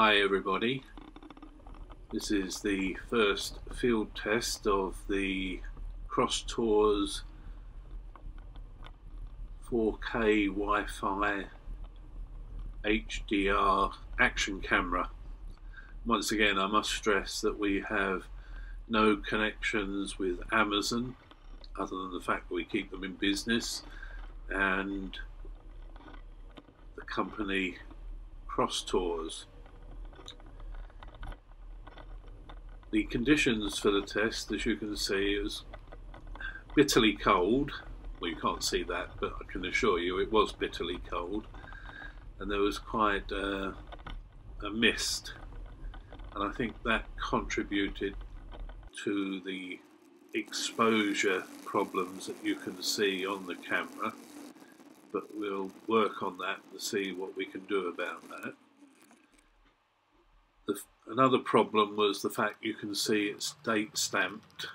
Hi everybody, this is the first field test of the Crosstour's 4K Wi-Fi HDR Action Camera. Once again, I must stress that we have no connections with Amazon other than the fact that we keep them in business, and the company Crosstour's. The conditions for the test, as you can see, it was bitterly cold. Well, you can't see that, but I can assure you it was bitterly cold, and there was quite a mist, and I think that contributed to the exposure problems that you can see on the camera, but we'll work on that to see what we can do about that. Another problem was the fact you can see it's date stamped.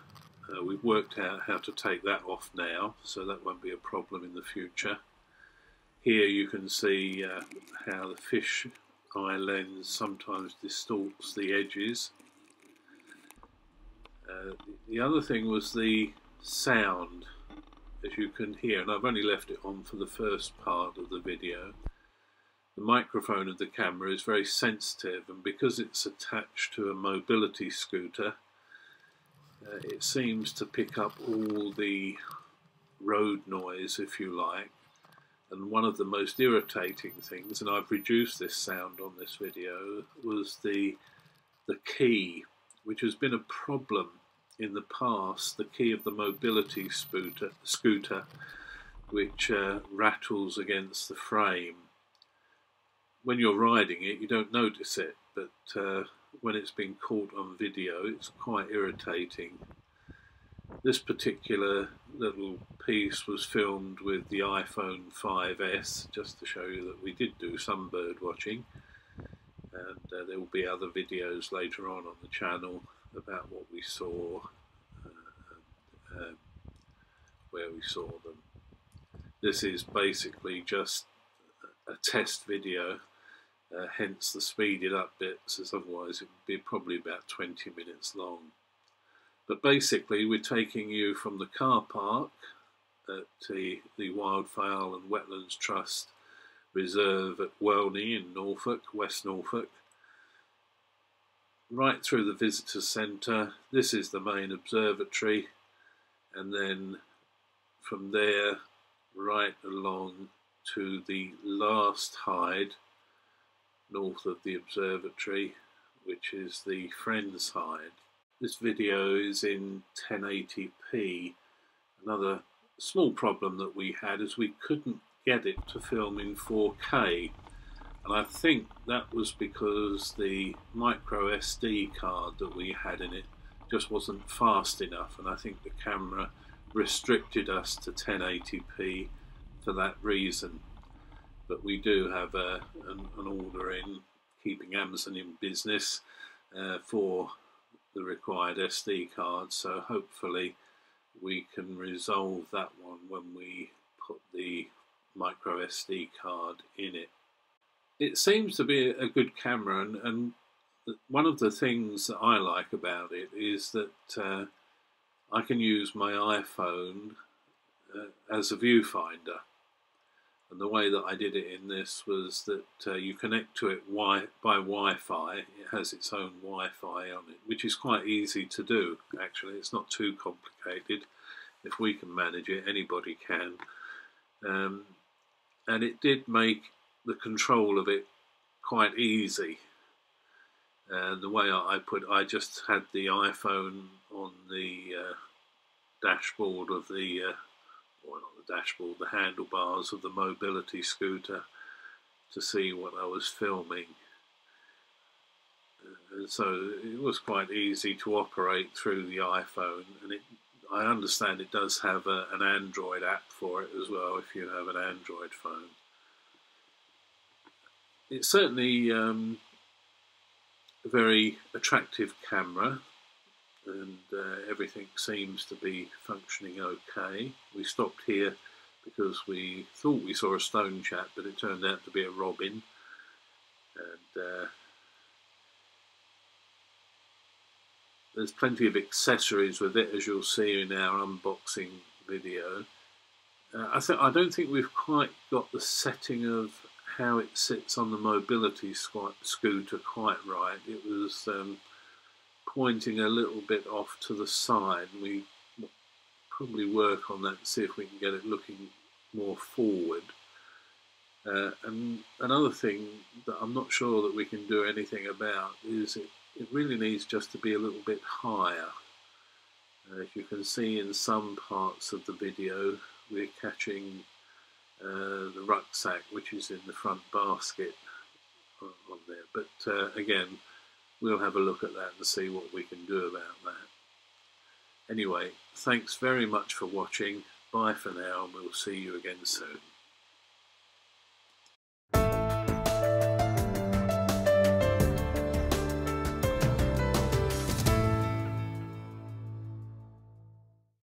We've worked out how to take that off now, so that won't be a problem in the future. Here you can see how the fish eye lens sometimes distorts the edges. The other thing was the sound, as you can hear, and I've only left it on for the first part of the video. The microphone of the camera is very sensitive, and because it's attached to a mobility scooter, it seems to pick up all the road noise, if you like. And one of the most irritating things, and I've reduced this sound on this video, was the key, which has been a problem in the past, the key of the mobility scooter, which rattles against the frame. When you're riding it, you don't notice it, but when it's been caught on video, it's quite irritating. This particular little piece was filmed with the iPhone 5S, just to show you that we did do some bird watching, and there will be other videos later on the channel about what we saw, where we saw them. This is basically just a test video. Hence the speeded up bits, as otherwise it would be probably about 20 minutes long. But basically we're taking you from the car park at the Wildfowl and Wetlands Trust Reserve at Welney in Norfolk, West Norfolk, right through the visitor centre. This is the main observatory, and then from there right along to the last hide north of the observatory, which is the Friends Hide. This video is in 1080p. Another small problem that we had is we couldn't get it to film in 4K, and I think that was because the micro SD card that we had in it just wasn't fast enough, and I think the camera restricted us to 1080p for that reason. But we do have an order in, keeping Amazon in business, for the required SD card, so hopefully we can resolve that one when we put the micro SD card in it. It seems to be a good camera, and one of the things that I like about it is that I can use my iPhone as a viewfinder. And the way that I did it in this was that you connect to it by Wi-Fi. It has its own Wi-Fi on it, which is quite easy to do, actually. It's not too complicated. If we can manage it, anybody can. And it did make the control of it quite easy. And the way I just had the iPhone on the dashboard of the or not the dashboard, the handlebars of the mobility scooter to see what I was filming. And so it was quite easy to operate through the iPhone, and I understand it does have an Android app for it as well if you have an Android phone. It's certainly a very attractive camera, and everything seems to be functioning okay. We stopped here because we thought we saw a stone chat, but it turned out to be a robin, and there's plenty of accessories with it, as you'll see in our unboxing video. I don't think we've quite got the setting of how it sits on the mobility scooter quite right. It was pointing a little bit off to the side. We probably work on that and see if we can get it looking more forward. And another thing that I'm not sure that we can do anything about is it really needs just to be a little bit higher. As you can see in some parts of the video, we're catching the rucksack, which is in the front basket on there. But again, we'll have a look at that and see what we can do about that. Anyway, thanks very much for watching. Bye for now, and we'll see you again soon.